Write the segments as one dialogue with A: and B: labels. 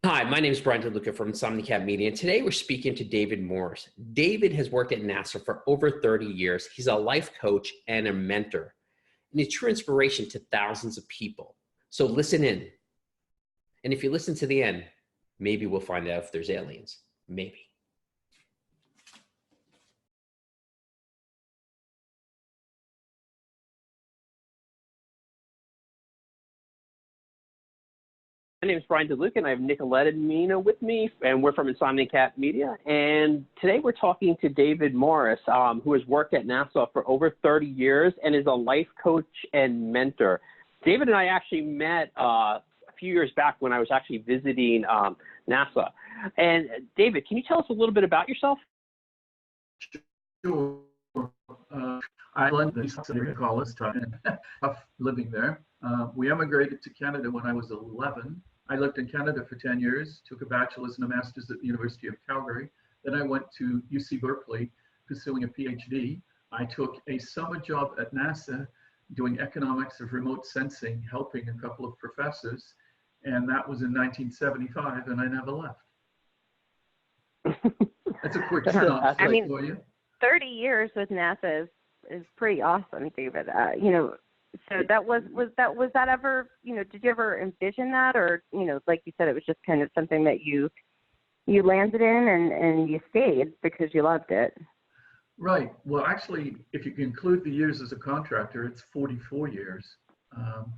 A: Hi, my name is Bryan and Nicolette from Insomnicat Media, and today we're speaking to David Morse. David has worked at NASA for over 30 years. He's a life coach and a mentor, and a true inspiration to thousands of people. So listen in. And if you listen to the end, maybe we'll find out if there's aliens. Maybe.
B: My name is Bryan DeLuca, and I have Nicolette and Mina with me, and we're from Insomnicat Media. And today we're talking to David Morse, who has worked at NASA for over 30 years and is a life coach and mentor. David and I actually met a few years back when I was actually visiting NASA. And David, can you tell us a little bit about yourself?
C: Sure. I lived in college and living there. We emigrated to Canada when I was 11. I lived in Canada for 10 years, took a bachelor's and a master's at the University of Calgary. Then I went to UC Berkeley pursuing a PhD. I took a summer job at NASA doing economics of remote sensing, helping a couple of professors. And that was in 1975, and I never left. That's a quick stop for you.
D: 30 years with NASA is pretty awesome, David. So that was that ever, did you ever envision that, or, like you said, it was just kind of something that you landed in and you stayed because you loved it?
C: Right. Well, actually, if you include the years as a contractor, it's 44 years.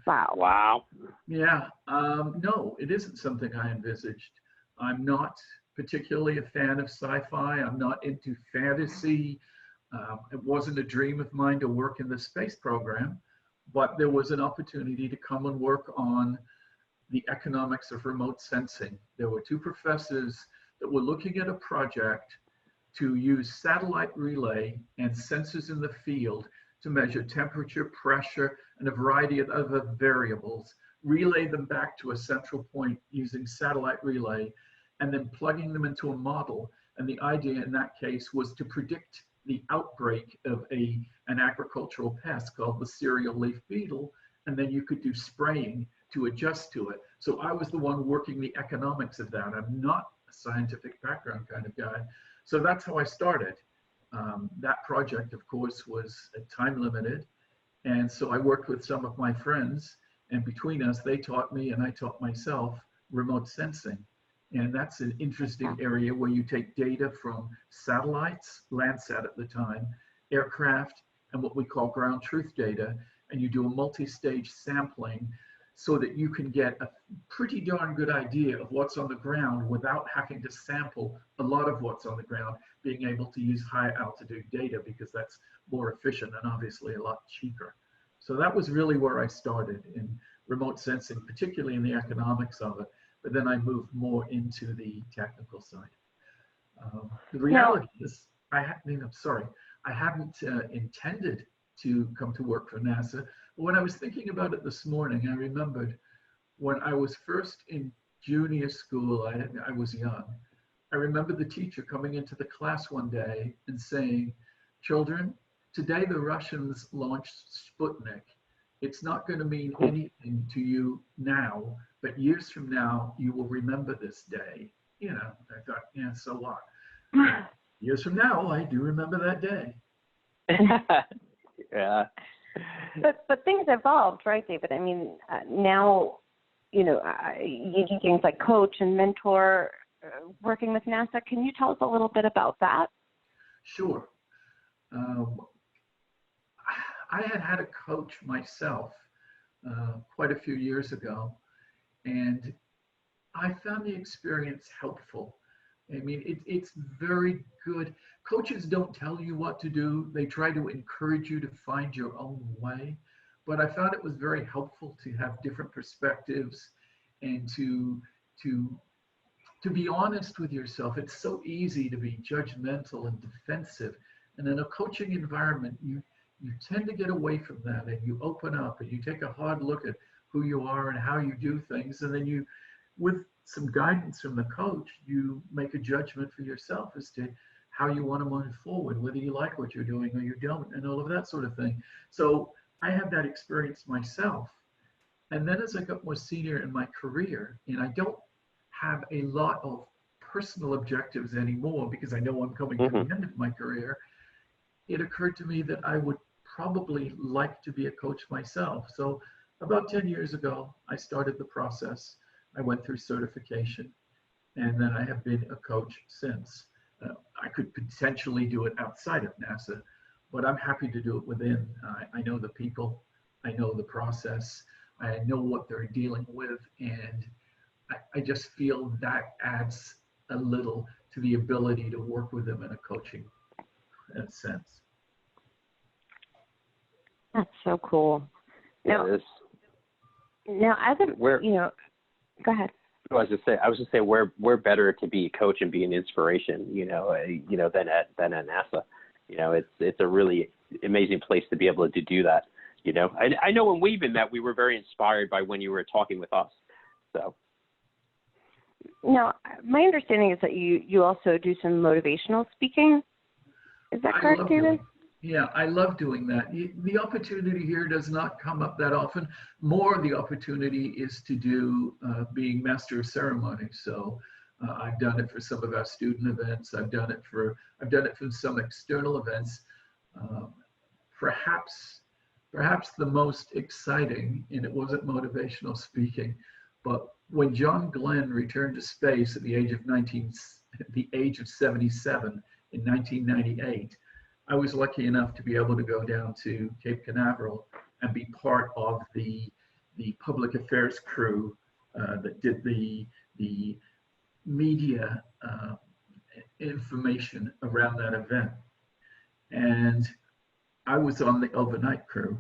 B: Wow.
C: Yeah. No, it isn't something I envisaged. I'm not particularly a fan of sci-fi. I'm not into fantasy. It wasn't a dream of mine to work in the space program, but there was an opportunity to come and work on the economics of remote sensing. There were two professors that were looking at a project to use satellite relay and sensors in the field to measure temperature, pressure, and a variety of other variables, relay them back to a central point using satellite relay, and then plugging them into a model. And the idea in that case was to predict the outbreak of an agricultural pest called the cereal leaf beetle, and then you could do spraying to adjust to it. So I was the one working the economics of that. I'm not a scientific background kind of guy. So that's how I started. That project, of course, was time limited. And so I worked with some of my friends, and between us, they taught me and I taught myself remote sensing. And that's an interesting area where you take data from satellites, Landsat at the time, aircraft, and what we call ground truth data, and you do a multi-stage sampling so that you can get a pretty darn good idea of what's on the ground without having to sample a lot of what's on the ground, being able to use high altitude data because that's more efficient and obviously a lot cheaper. So that was really where I started in remote sensing, particularly in the economics of it. But then I moved more into the technical side. The reality is, I hadn't intended to come to work for NASA. But when I was thinking about it this morning, I remembered when I was first in junior school, I was young. I remember the teacher coming into the class one day and saying, "Children, today the Russians launched Sputnik. It's not going to mean anything to you now, but years from now, you will remember this day." I thought, yeah, so what? Years from now, I do remember that day.
B: Yeah.
D: But things evolved, right, David? I mean, now, you do things like coach and mentor working with NASA. Can you tell us a little bit about that?
C: Sure. I had a coach myself quite a few years ago, and I found the experience helpful. I mean, it's very good. Coaches don't tell you what to do. They try to encourage you to find your own way. But I found it was very helpful to have different perspectives and to be honest with yourself. It's so easy to be judgmental and defensive. And in a coaching environment, you tend to get away from that, and you open up and you take a hard look at who you are and how you do things. And then with some guidance from the coach, you make a judgment for yourself as to how you want to move forward, whether you like what you're doing or you don't, and all of that sort of thing. So I had that experience myself. And then as I got more senior in my career, and I don't have have a lot of personal objectives anymore because I know I'm coming to the end of my career, it occurred to me that I would probably like to be a coach myself. So about 10 years ago, I started the process. I went through certification, and then I have been a coach since. I could potentially do it outside of NASA, but I'm happy to do it within. I know the people, I know the process, I know what they're dealing with, and I just feel that adds a little to the ability to work with them in a coaching sense.
D: That's so cool. Now,
B: Yeah,
D: as a, go ahead.
B: I was just say we're better to be a coach and be an inspiration, than at NASA. It's a really amazing place to be able to do that. I know when we even met, we were very inspired by when you were talking with us. So.
D: Now, my understanding is that you also do some motivational speaking. Is that correct, David?
C: Yeah, I love doing that. The opportunity here does not come up that often. More the opportunity is to do being master of ceremony. So I've done it for some of our student events. I've done it for some external events. Perhaps the most exciting, and it wasn't motivational speaking, but when John Glenn returned to space at the age of 77 in 1998, I was lucky enough to be able to go down to Cape Canaveral and be part of the public affairs crew that did the media information around that event. And I was on the overnight crew,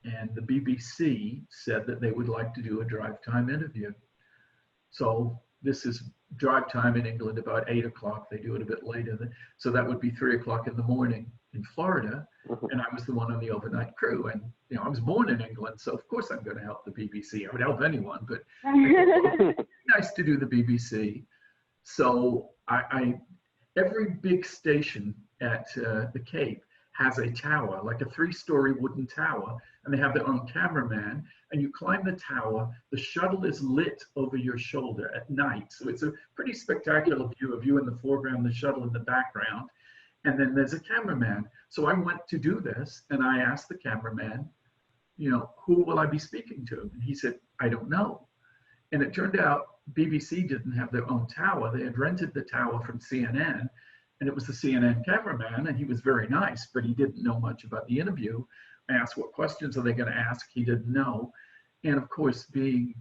C: and the BBC said that they would like to do a drive time interview. So this is drive time in England about 8 o'clock. They do it a bit later. So that would be 3 o'clock in the morning in Florida. And I was the one on the overnight crew. And, I was born in England, so of course I'm going to help the BBC. I would help anyone, but it's nice to do the BBC. So every big station at the Cape has a tower, like a 3-story wooden tower, and they have their own cameraman, and you climb the tower. The shuttle is lit over your shoulder at night. So it's a pretty spectacular view of you in the foreground, the shuttle in the background, and then there's a cameraman. So I went to do this, and I asked the cameraman, who will I be speaking to? And he said, I don't know. And it turned out BBC didn't have their own tower. They had rented the tower from CNN, and it was the CNN cameraman, and he was very nice, but he didn't know much about the interview. I asked, what questions are they going to ask? He didn't know. And of course, being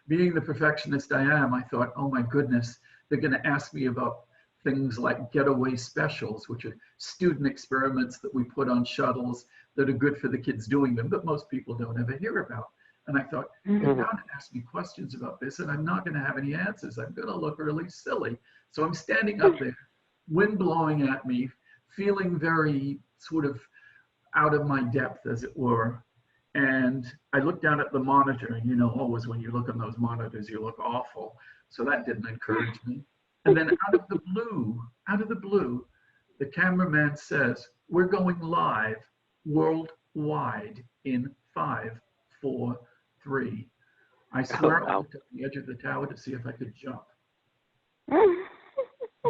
C: the perfectionist I am, I thought, oh my goodness, they're going to ask me about things like getaway specials, which are student experiments that we put on shuttles that are good for the kids doing them, but most people don't ever hear about. And I thought, they're bound to ask me questions about this, and I'm not going to have any answers. I'm going to look really silly. So I'm standing up there, wind blowing at me, feeling very sort of out of my depth, as it were. And I looked down at the monitor, and always when you look on those monitors, you look awful. So that didn't encourage me. And then out of the blue, the cameraman says, we're going live worldwide in 5, 4, 3. I swear I looked at the edge of the tower to see if I could jump.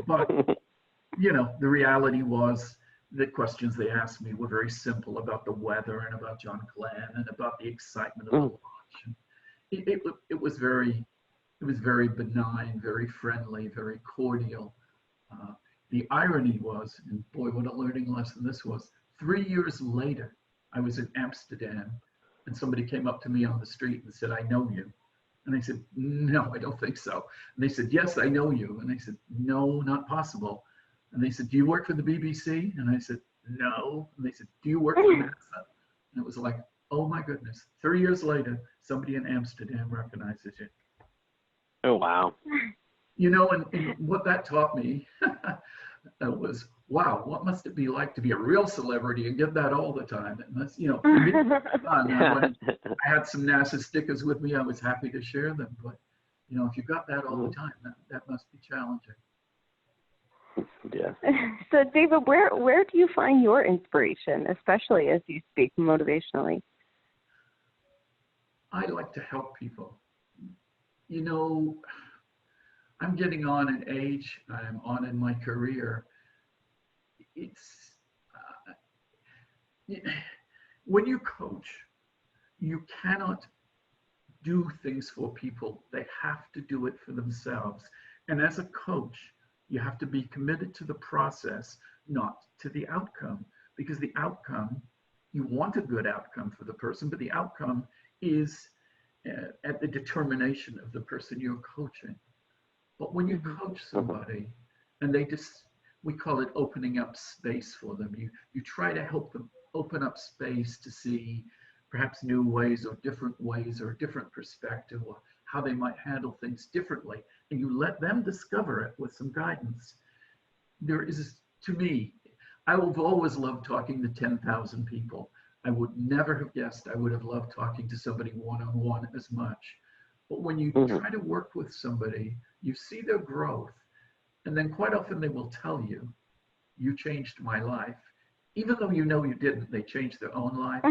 C: But, the reality was the questions they asked me were very simple about the weather and about John Glenn and about the excitement of the launch. It was very benign, very friendly, very cordial. The irony was, and boy, what a learning lesson this was, 3 years later, I was in Amsterdam, and somebody came up to me on the street and said, I know you. And I said, no, I don't think so. And they said, yes, I know you. And I said, no, not possible. And they said, do you work for the BBC? And I said, no. And they said, do you work for NASA? And it was like, oh my goodness. 3 years later, somebody in Amsterdam recognizes you.
B: Oh, wow.
C: And what that taught me was, wow, what must it be like to be a real celebrity and get that all the time? And that's, for me, fun. When I had some NASA stickers with me, I was happy to share them. But, if you got that all the time, that must be challenging.
B: Yeah.
D: So, David, where do you find your inspiration, especially as you speak motivationally?
C: I like to help people. I'm getting on in age, I'm on in my career. It's, when you coach, you cannot do things for people. They have to do it for themselves. And as a coach, you have to be committed to the process, not to the outcome, because the outcome, you want a good outcome for the person, but the outcome is at the determination of the person you're coaching. But when you coach somebody and they just, we call it opening up space for them. You try to help them open up space to see perhaps new ways or a different perspective, or how they might handle things differently. And you let them discover it with some guidance. There is, to me, I have always loved talking to 10,000 people. I would never have guessed I would have loved talking to somebody one-on-one as much. But when you try to work with somebody, you see their growth, and then quite often they will tell you, you changed my life. Even though you know you didn't, they changed their own life.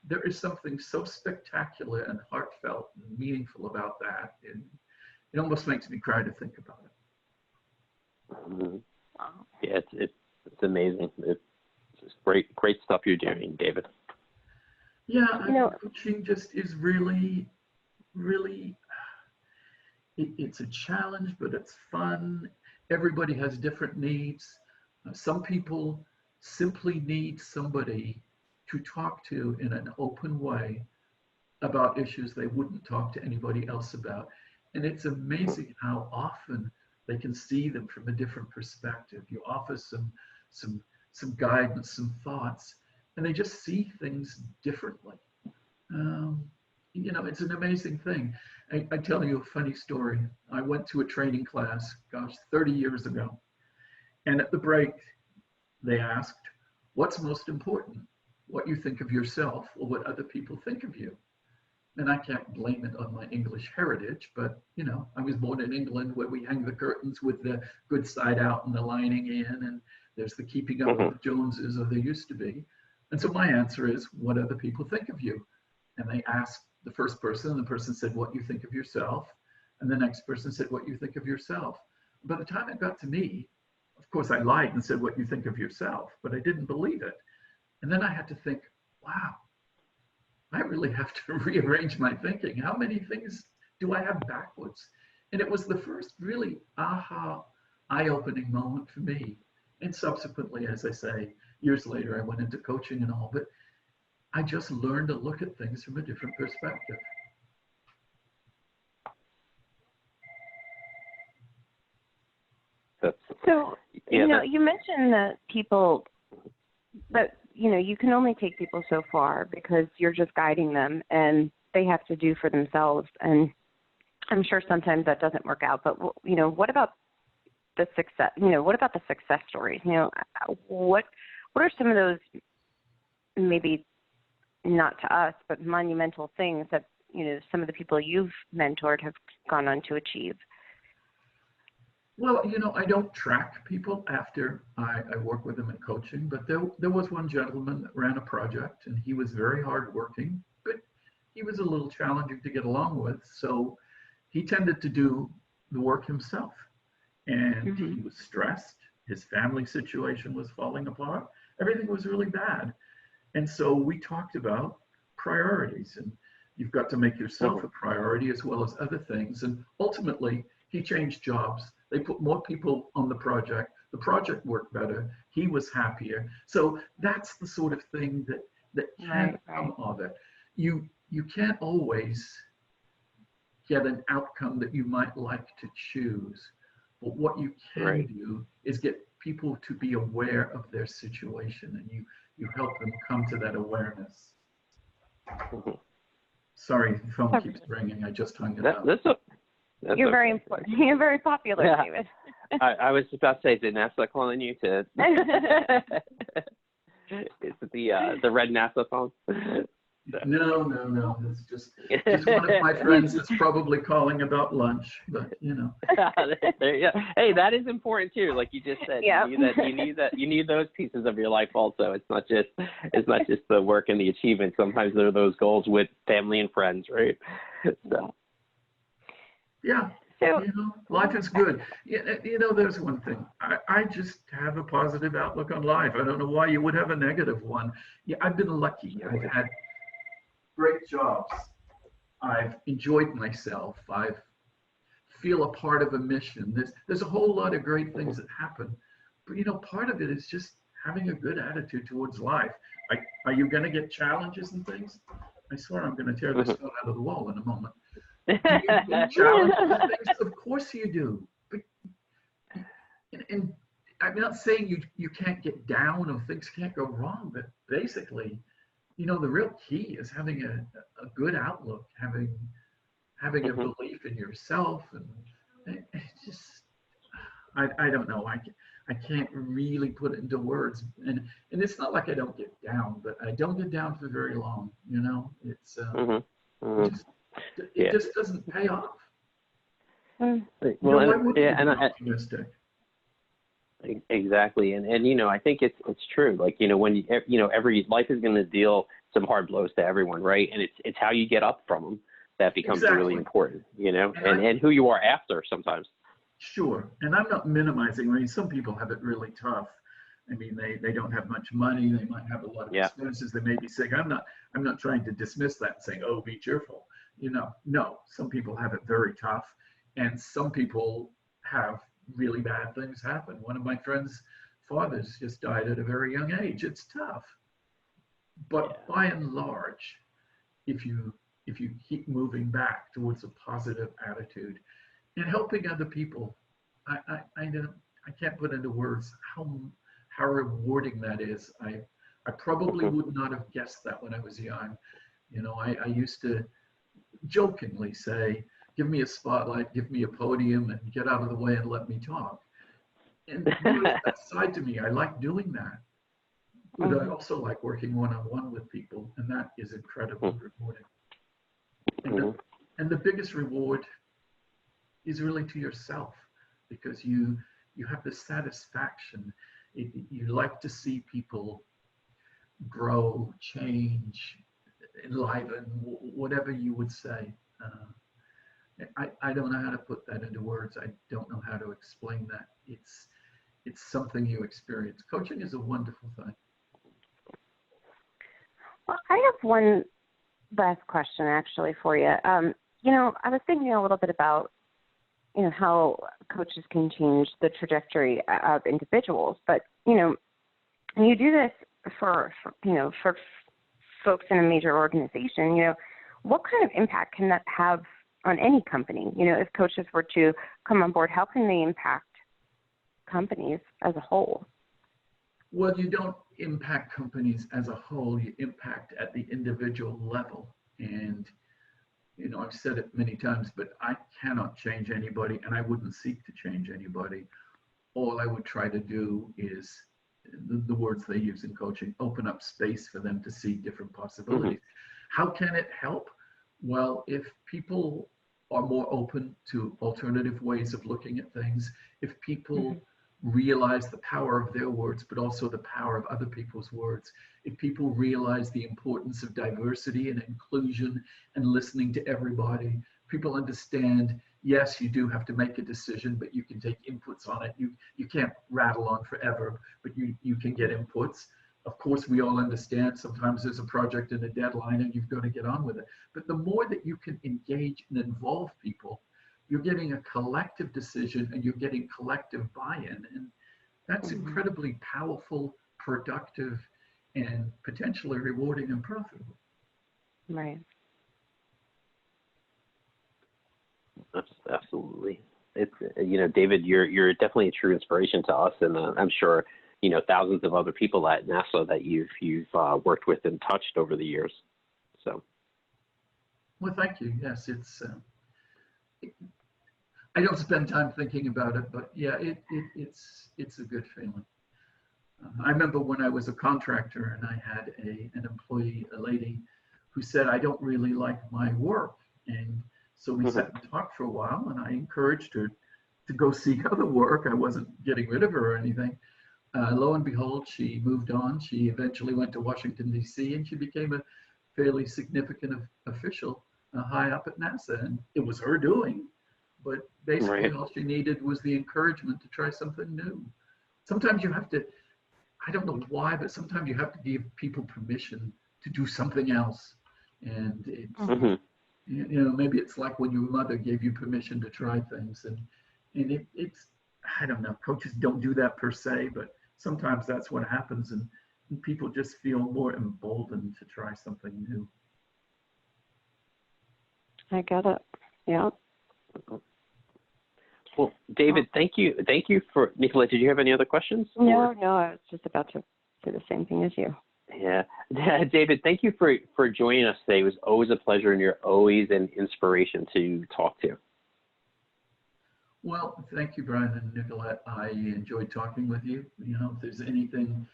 C: There is something so spectacular and heartfelt and meaningful about that. And it almost makes me cry to think about it.
B: Yeah, it's amazing. It's just great stuff you're doing, David.
C: Yeah, coaching just is really, it's a challenge, but it's fun. Everybody has different needs. Some people simply need somebody to talk to in an open way about issues they wouldn't talk to anybody else about. And it's amazing how often they can see them from a different perspective. You offer some guidance, some thoughts, and they just see things differently. It's an amazing thing. I tell you a funny story. I went to a training class, 30 years ago. And at the break, they asked, what's most important? What you think of yourself or what other people think of you? And I can't blame it on my English heritage, but I was born in England, where we hang the curtains with the good side out and the lining in, and there's the keeping up with the Joneses, or there used to be. And so my answer is, what other people think of you? And they asked the first person, and the person said, what you think of yourself. And the next person said, what you think of yourself. By the time it got to me, of course I lied and said, what you think of yourself, but I didn't believe it. And then I had to think, wow, I really have to rearrange my thinking. How many things do I have backwards? And it was the first really eye-opening moment for me. And subsequently, as I say, years later, I went into coaching and all, but I just learned to look at things from a different perspective.
D: So, you mentioned that people, that, you can only take people so far because you're just guiding them and they have to do for themselves. And I'm sure sometimes that doesn't work out, but, what about the success, what about the success stories? What are some of those, maybe not to us, but monumental things that, some of the people you've mentored have gone on to achieve?
C: Well, I don't track people after I work with them in coaching, but there was one gentleman that ran a project, and he was very hardworking, but he was a little challenging to get along with. So he tended to do the work himself, and he was stressed. His family situation was falling apart. Everything was really bad. And so we talked about priorities, and you've got to make yourself a priority as well as other things. And ultimately, he changed jobs. They put more people on the project. The project worked better. He was happier. So that's the sort of thing that can come of it. You can't always get an outcome that you might like to choose. But what you can do is get people to be aware of their situation, and you help them come to that awareness. Sorry, the phone keeps ringing. I just hung it up.
D: You're very important. You're very popular, David.
B: I was about to say, did NASA calling you to? Is it the red NASA phone?
C: No. It's just one of my friends that's probably calling about lunch, but
B: There you go. Hey, that is important too. Like you just said, you need those pieces of your life also. It's not just the work and the achievement. Sometimes there are those goals with family and friends, right? So.
C: Yeah.
D: So,
C: life is good. There's one thing. I just have a positive outlook on life. I don't know why you would have a negative one. Yeah, I've been lucky. I've had great jobs. I've enjoyed myself. I feel a part of a mission. There's a whole lot of great things that happen. But, part of it is just having a good attitude towards life. Are you going to get challenges and things? I swear I'm going to tear this stone out of the wall in a moment. Do you get challenges and things? Of course you do. But, and I'm not saying you can't get down or things can't go wrong, but basically, the real key is having a good outlook, having a belief in yourself, and it's just, I don't know. I can't really put it into words, and it's not like I don't get down, but I don't get down for very long. It's it just doesn't pay off.
B: Well,
C: I would be optimistic.
B: Exactly, and I think it's true. Like when every life is going to deal some hard blows to everyone, right? And it's how you get up from them that becomes really important. And who you are after sometimes. Sure,
C: and I'm not minimizing. I mean, some people have it really tough. I mean, they don't have much money. They might have a lot of expenses. They may be sick. I'm not trying to dismiss that and saying, oh, be cheerful. No, some people have it very tough, and some people have really bad things happen. One of my friend's fathers just died at a very young age. It's tough, but by and large, if you keep moving back towards a positive attitude and helping other people, I can't put into words how rewarding that is. I probably would not have guessed that when I was young. I used to jokingly say, give me a spotlight, give me a podium, and get out of the way and let me talk. And there's that side to me. I like doing that. But I also like working one-on-one with people, and that is incredibly rewarding. And the biggest reward is really to yourself, because you have the satisfaction. You like to see people grow, change, enliven, whatever you would say. I don't know how to put that into words. I don't know how to explain that. It's something you experience. Coaching is a wonderful thing.
D: Well, I have one last question actually for you. I was thinking a little bit about, how coaches can change the trajectory of individuals, but, you do this for folks in a major organization, what kind of impact can that have on any company? If coaches were to come on board, how can they impact companies as a whole?
C: Well, you don't impact companies as a whole, you impact at the individual level. And, I've said it many times, but I cannot change anybody, and I wouldn't seek to change anybody. All I would try to do is, the words they use in coaching, open up space for them to see different possibilities. How can it help? Well, if people are more open to alternative ways of looking at things, if people realize the power of their words, but also the power of other people's words, if people realize the importance of diversity and inclusion and listening to everybody, people understand, yes, you do have to make a decision, but you can take inputs on it. You can't rattle on forever, but you can get inputs. Of course, we all understand sometimes there's a project and a deadline and you've got to get on with it. But the more that you can engage and involve people, you're getting a collective decision and you're getting collective buy-in. And that's incredibly powerful, productive, and potentially rewarding and profitable.
D: Right.
B: Absolutely. It's, David, you're definitely a true inspiration to us. And I'm sure, thousands of other people at NASA that you've worked with and touched over the years. So.
C: Well, thank you. Yes, I don't spend time thinking about it, but yeah, it's a good feeling. I remember when I was a contractor and I had an employee, a lady, who said, I don't really like my work. And so we sat and talked for a while, and I encouraged her to go seek other work. I wasn't getting rid of her or anything. Lo and behold, she moved on. She eventually went to Washington, D.C., and she became a fairly significant official high up at NASA. And it was her doing, But basically
B: Right.
C: all she needed was the encouragement to try something new. Sometimes you have to, I don't know why, but sometimes you have to give people permission to do something else. And it's,
B: Mm-hmm.
C: maybe it's like when your mother gave you permission to try things. And it's, I don't know, coaches don't do that per se, but sometimes that's what happens. And people just feel more emboldened to try something new.
D: I get it. Yeah.
B: Well, David, thank you. Thank you for, Nicolette, did you have any other questions?
D: No, I was just about to say the same thing as you.
B: Yeah. David, thank you for joining us today. It was always a pleasure, and you're always an inspiration to talk to.
C: Well, thank you, Bryan and Nicolette. I enjoyed talking with you. If there's anything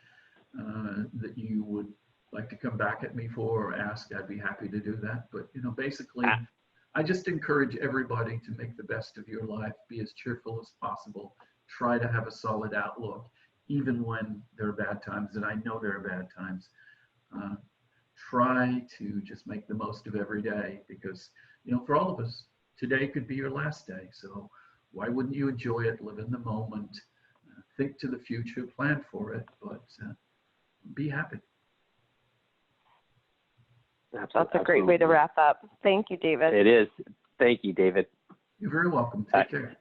C: that you would like to come back at me for or ask, I'd be happy to do that. But, basically, I just encourage everybody to make the best of your life, be as cheerful as possible, try to have a solid outlook, even when there are bad times, and I know there are bad times. Try to just make the most of every day because, for all of us, today could be your last day. So why wouldn't you enjoy it, live in the moment, think to the future, plan for it, but be happy.
D: That's a great way to wrap up. Thank you, David.
B: It is. Thank you, David.
C: You're very welcome. Take care.